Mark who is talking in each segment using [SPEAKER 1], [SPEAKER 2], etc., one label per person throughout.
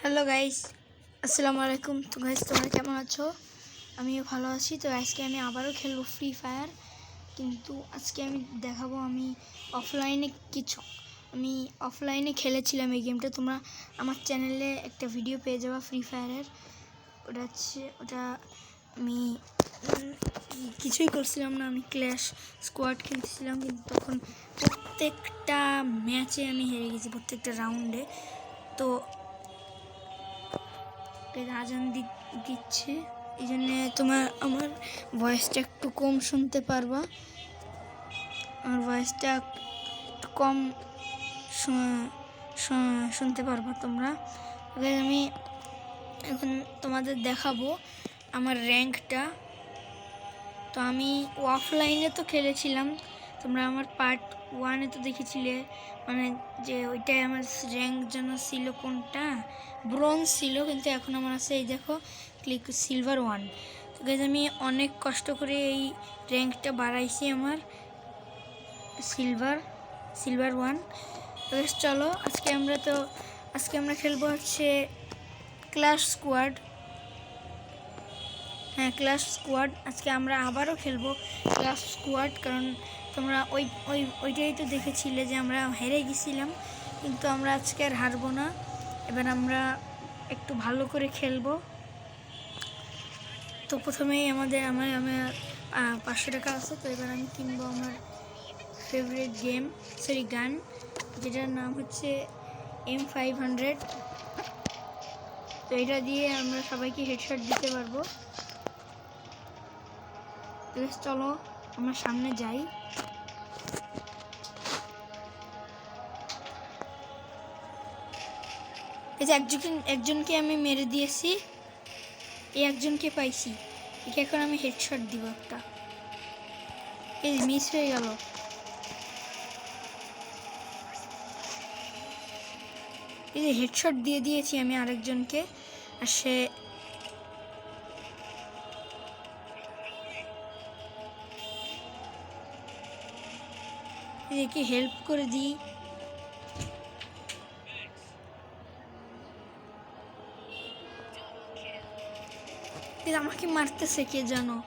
[SPEAKER 1] Hello guys, আসসালামু আলাইকুম। তো গাইস, তোমরা কেমন আছো? আমিও ভালো আছি। তো আজকে আমি আবারও খেলবো ফ্রি ফায়ার, কিন্তু আজকে আমি দেখাবো আমি অফলাইনে খেলেছিলাম এই গেমটা। তোমরা আমার চ্যানেলে একটা ভিডিও পেয়ে যাবা ফ্রি ফায়ারের। ওটা আমি কিছুই করছিলাম না, আমি ক্ল্যাশ স্কোয়াড খেলতেছিলাম, কিন্তু তখন প্রত্যেকটা ম্যাচে আমি হেরে গেছি, প্রত্যেকটা রাউন্ডে। তো আজান দিচ্ছে, এই জন্যে আমার ভয়েসটা একটু কম শুনতে পারবা। আমার ভয়েসটা একটু কম শুনতে পারবা তোমরা। আমি এখন তোমাদের দেখাবো আমার র্যাঙ্কটা। তো আমি অফলাইনে তো খেলেছিলাম, তোমরা আমার পার্ট 1-এ তো দেখেছিলে, মানে যে ওইটাই আমার র্যাঙ্ক যেন ছিল কোনটা, ব্রোঞ্জ ছিল, কিন্তু এখন আমার আছে এই দেখো ক্লিক সিলভার 1। তো গাইজ আমি অনেক কষ্ট করে এই র্যাঙ্কটা বাড়াইছি, আমার সিলভার 1। তো চলো আজকে আমরা খেলবো হচ্ছে ক্ল্যাশ স্কোয়াড। হ্যাঁ, ক্ল্যাশ স্কোয়াড। আজকে আমরা আবারও খেলবো ক্ল্যাশ স্কোয়াড, কারণ তোমরা ওইটাই তো দেখেছিলে যে আমরা হেরে গেছিলাম, কিন্তু আমরা আজকে আর হারবো না। এবার আমরা একটু ভালো করে খেলবো। তো প্রথমেই আমার 500 টাকা আছে। তো এবার আমি কিনবো আমার ফেভারিট গান, যেটার নাম হচ্ছে M500। তো এটা দিয়ে আমরা সবাইকে হেডশট দিতে পারবো। চলো আমরা সামনে যাই। এই যে একজনকে আমি মেরে দিয়েছি, এই একজনকে পাইছি, একে এখন আমি হেডশট দিব একটা। এই মিস হয়ে গেল। এই যে হেডশট দিয়ে দিয়েছি আমি আরেকজনকে, আর সে একে হেল্প করে দিই। আমাকে মারতেছে কে জানো,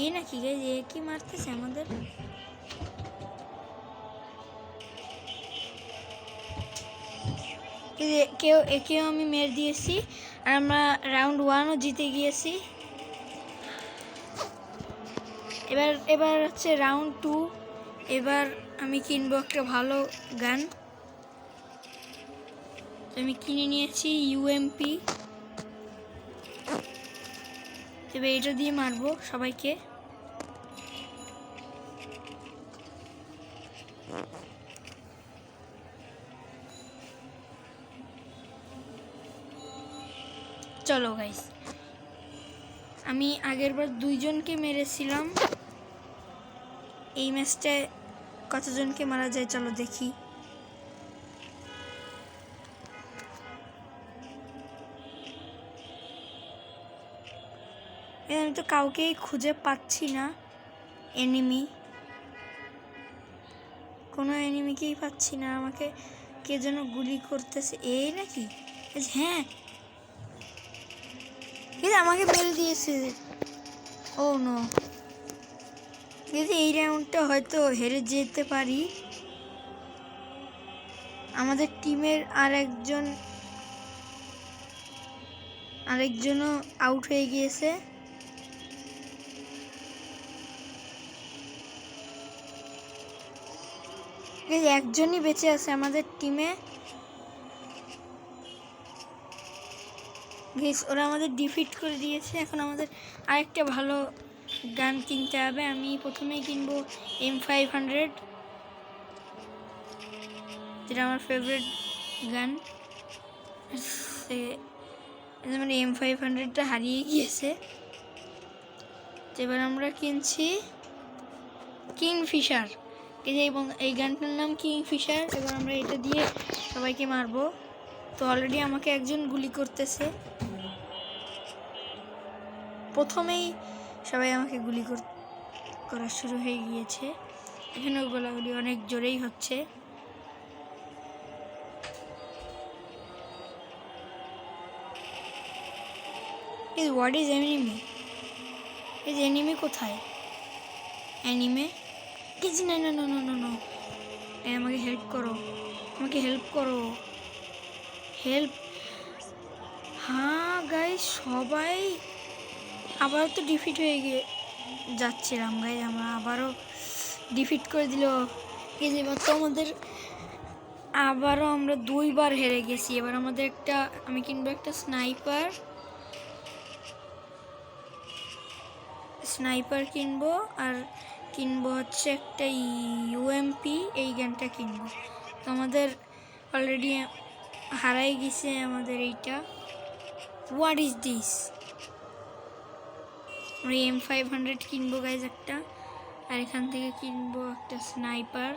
[SPEAKER 1] এ নাকি গাইজ, এ কি মারতেছে আমাদের। একেও আমি মেরে দিয়েছি, আর আমরা রাউন্ড 1ও জিতে গিয়েছি। এবার হচ্ছে রাউন্ড 2। এবার আমি কিনবো একটা ভালো গান। আমি কিনে নিয়েছি UMP। তবে এটা দিয়ে মারবো সবাইকে। চলো গাইস, আমি আগেরবার 2জনকে মেরেছিলাম, এই ম্যাচটায় কতজনকে মারা যায় চলো দেখি। আমি তো কাউকেই খুঁজে পাচ্ছি না, কোনো এনিমিকেই পাচ্ছি না। আমাকে কে যেন গুলি করতেছে, এই নাকি? হ্যাঁ, আমাকে মেরে দিয়েছে। ও নো, এই রাউন্ডটা হয়তো হেরে যেতে পারি। আমাদের টিমের আরেকজনও আউট হয়ে গিয়েছে। একজনই বেঁচে আছে আমাদের টিমে। ওরা আমাদের ডিফিট করে দিয়েছে। এখন আমাদের আরেকটা ভালো গান কিনতে হবে। আমি প্রথমেই কিনবো M500, যেটা আমার ফেভারিট গান। আমার M500টা হারিয়ে গিয়েছে। এবার আমরা কিনছি কিংফিশার। এই গানটার নাম কিংফিশার। এবার আমরা এটা দিয়ে সবাইকে মারবো। তো অলরেডি আমাকে একজন গুলি করতেছে, প্রথমেই সবাই আমাকে গুলি করা শুরু হয়ে গিয়েছে। এখানেও গোলাগুলি অনেক জোরেই হচ্ছে। এই হোয়াট ইজ এনিমি? এই এনিমি কোথায়? অ্যানিমে কিছু না না না না না না, আমাকে হেল্প করো, আমাকে হেল্প করো, হেল্প। হ্যাঁ গাইস, সবাই আবার তো ডিফিট হয়ে যাচ্ছিলাম গাইস, আমরা আবারও ডিফিট করে দিল। এই যে এবার তো আমাদের আবারও আমরা 2বার হেরে গেছি। এবার আমাদের আমি কিনবো একটা স্নাইপার কিনবো, আর কিনবো হচ্ছে একটা ইউএমপি, এই গানটা কিনবো। তো আমাদের অলরেডি হারাই গেছে আমাদের এইটা। What is this? আমরা M500 কিনবো গাইজ একটা, আর এখান থেকে কিনবো একটা স্নাইপার।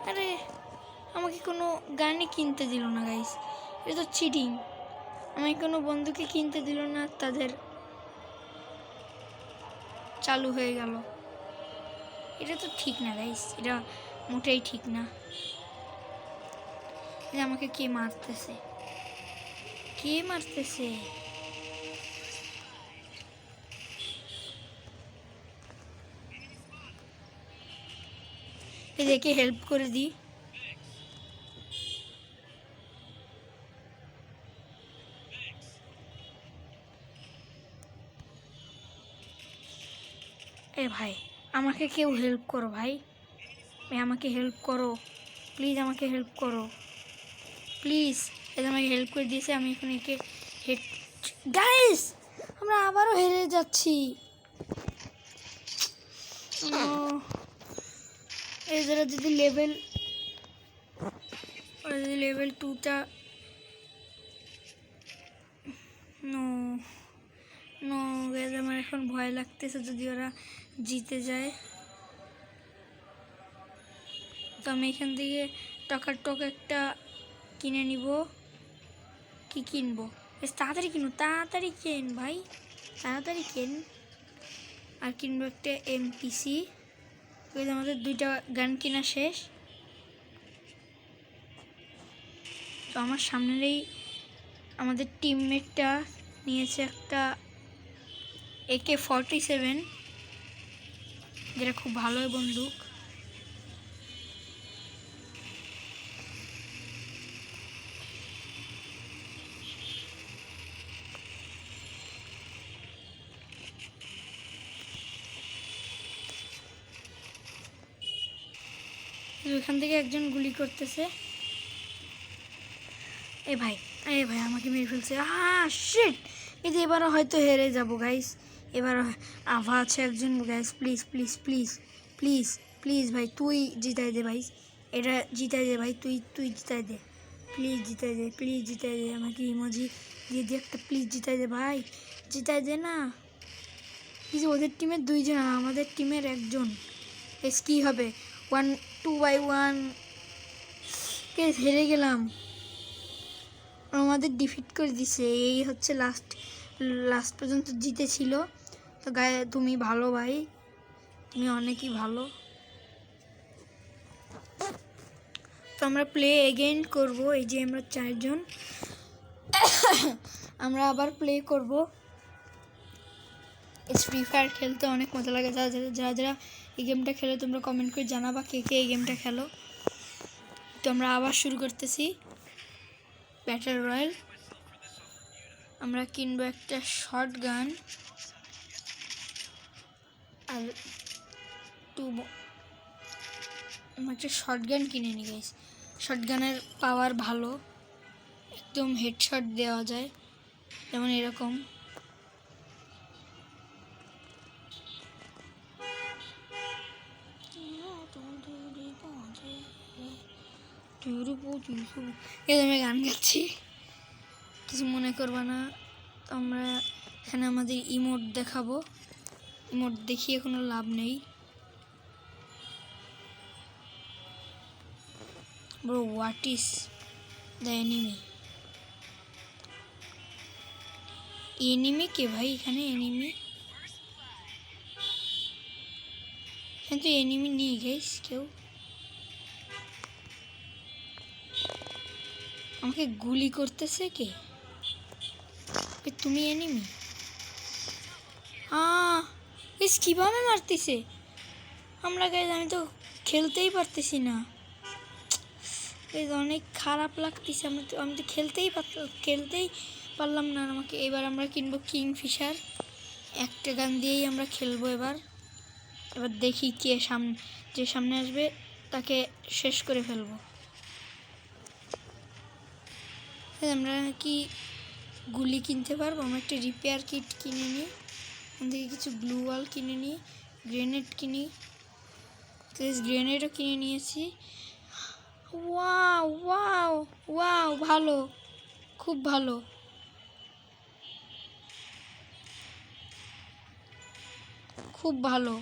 [SPEAKER 1] আরে আমাকে কোনো গানই কিনতে দিল না গাইজ, এটা তো চিটিং। আমাকে কোনো বন্ধুকে কিনতে দিল না, তাদের চালু হয়ে গেল। এটা তো ঠিক না গাইজ, এটা মোটেই ঠিক না। আমাকে কে মারতেছে, কে মারতেছে? এদেরকে হেল্প করে দিই। এ ভাই, আমাকে কেউ হেল্প করো ভাই, আমাকে হেল্প করো প্লিজ, আমাকে হেল্প করো প্লিজ। এটা আমাকে হেল্প করে দিয়েছে, আমি এখন একে হেড। গাইস, আমরা আবারও হেরে যাচ্ছি। এরা যদি লেভেল 2টা, নো নো গাইস, আমার এখন ভয় লাগতেছে যদি ওরা জিতে যায়। তো আমি এখান থেকে টক একটা কিনে নিব। কি কিনবো? বেশ তাড়াতাড়ি কিনো, তাড়াতাড়ি কেন ভাই, তাড়াতাড়ি কেন। আর কিনবো একটা এমপিসি। আমাদের 2টা গান কেনা শেষ। তো আমার সামনেই আমাদের টিমমেটটা নিয়েছে একটা AK-47, যেটা খুব ভালো বন্দুক। এখান থেকে একজন গুলি করতেছে। এ ভাই আমাকে মেরে ফেলছে। শিট, এই যে এবারও হয়তো হেরে যাব গাইস। এবার আভা আছে একজন guys, please please please please please ভাই, তুই জিতাই দে ভাই, এটা জিতাই দে ভাই, তুই জিতাই দে প্লিজ, জিতাই দে প্লিজ, জিতাই দে আমাকে ইমোজি দিয়ে দিয়ে একটা, প্লিজ জিতাই দে ভাই, জিতাই দে না প্লিজ। ওদের টিমের 2জন আর আমাদের টিমের 1জন। এস কি হবে? 2-1 কে হেরে গেলাম, আমাদের ডিফিট করে দিছে। এই হচ্ছে লাস্ট পর্যন্ত জিতেছিল। তো গায়ে তুমি ভালো ভাই, তুমি অনেকই ভালো। তো আমরা প্লে এগেইন করব। এই যে আমরা 4জন, আমরা আবার প্লে করব। ফ্রি ফায়ার খেলতে অনেক মজা লাগে। যারা এই গেমটা খেলে তোমরা কমেন্ট করে জানাবা কে কে এই গেমটা খেলো। তো আমরা আবার শুরু করতেছি ব্যাটল রয়্যাল। আমরা কিনবো একটা শটগান আর আমরা একটা শটগান কিনে নিয়ে গেছি। শটগানের পাওয়ার ভালো, একদম হেডশট দেওয়া যায়, যেমন এরকম। আমি গান গাচ্ছি, কিছু মনে করবা না। আমরা এখানে আমাদের ইমোট দেখাবো, ইমোট দেখিয়ে কোনো লাভ নেই। Bro, what is the enemy কে ভাই? এখানে এনিমি, এখানে তো এনিমি নেই গাইস কেউ। আমাকে গুলি করতেছে কে? তুমি এনিমি? ইস কিভাবে মারতেছে আমরা গাইজ, আমি তো খেলতেই পারতেছি না গাইজ, অনেক খারাপ লাগতেছে। আমি তো খেলতেই পারলাম না। আমাকে এবার আমরা কিনবো কিংফিশার, একটা গান দিয়েই আমরা খেলবো এবার দেখি কে যে সামনে আসবে তাকে শেষ করে ফেলবো। আমরা কি গুলি কিনতে পারবো? আমরা একটা রিপেয়ার কিট কিনে নিই, ওখান থেকে কিছু গ্লু ওয়াল কিনে নিই, গ্রেনেড কিনি, গ্রেনেডও কিনে নিয়েছি। ওয়াও ওয়াও ওয়াও, ভালো, খুব ভালো। খুব ভালো।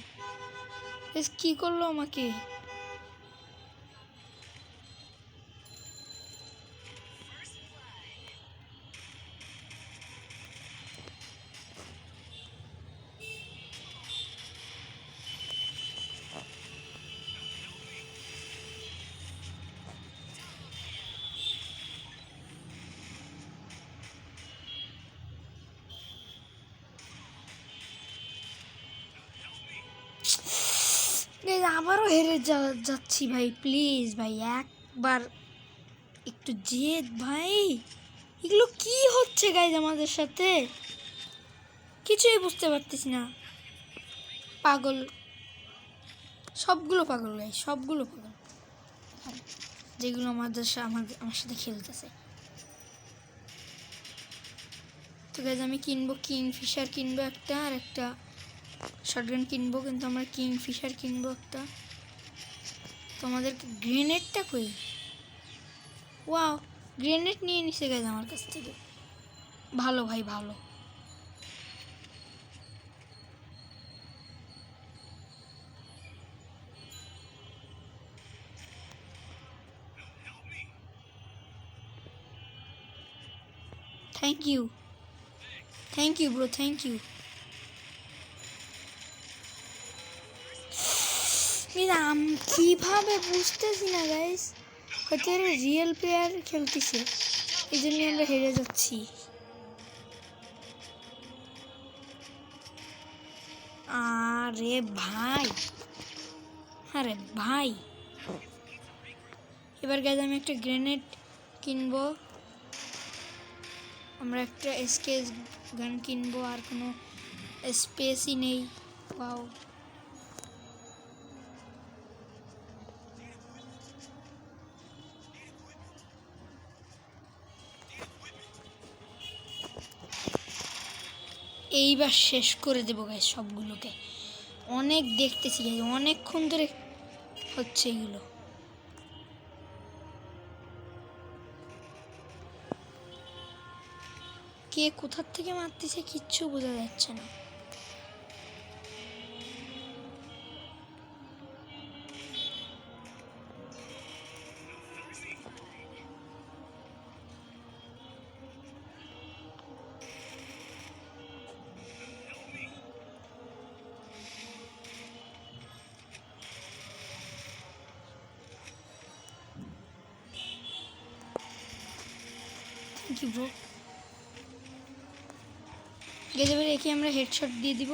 [SPEAKER 1] কি করলো আমাকে? আবারও হেরে যাচ্ছি ভাই। প্লিজ ভাই, একবার একটু জেদ ভাই। এগুলো কি হচ্ছে গাইজ আমাদের সাথে? কিছুই বুঝতে পারতেছি না। পাগল, সবগুলো পাগল গাইজ, সবগুলো পাগল যেগুলো আমার সাথে খেলতেছে। তো গাইজ আমি কিনবো কিংফিশার কিনবো একটা, আর একটা শটগান কিনবো, কিন্তু আমরা কিংফিশার কিনবো একটা। তোমাদের গ্রেনেডটা কই? ওয়াও, গ্রেনেড নিয়ে নিছে গাইজ আমার কাছ থেকে। ভালো ভাই, ভালো। Thank you bro, thank you. কিভাবে বুঝতেছি না গাইস, হয়তো এরা রিয়েল প্লেয়ার খেলতেছে, এই জন্য আমরা হেরে যাচ্ছি। আরে ভাই, আরে ভাই, এবার গাইস আমি একটা গ্রেনেড কিনবো, আমরা একটা এসকেএস গান কিনবো, আর কোনো স্পেসই নেই। পাও এইবার শেষ করে দেবো গাইস সবগুলোকে। অনেক দেখতেছি গাইস, অনেকক্ষণ ধরে হচ্ছে এগুলো। কে কোথার থেকে মারতেছে কিচ্ছু বোঝা যাচ্ছে না। Thank you bro. গেলে এবারে একে আমরা হেডশট দিয়ে দিব।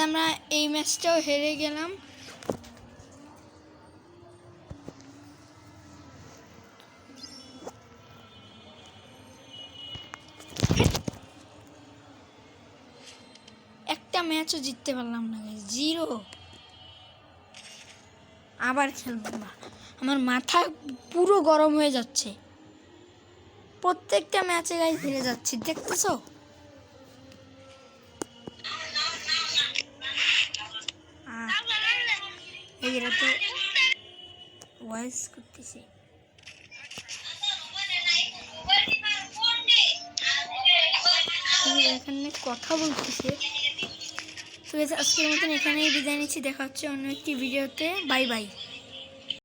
[SPEAKER 1] আমরা এই ম্যাচটাও হেরে গেলাম। একটা ম্যাচও জিততে পারলাম না গাইস, 0। আবার খেলবো না, আমার মাথা পুরো গরম হয়ে যাচ্ছে। প্রত্যেকটা ম্যাচে গাইস হেরে যাচ্ছি, দেখতেছো? এরা তো ভয়েস করতেছে। এখানে কথা বলতেছে। তো আজকের মতন এখানেই বিদায় নিচ্ছি, দেখা হচ্ছে অন্য একটি ভিডিওতে। Bye bye.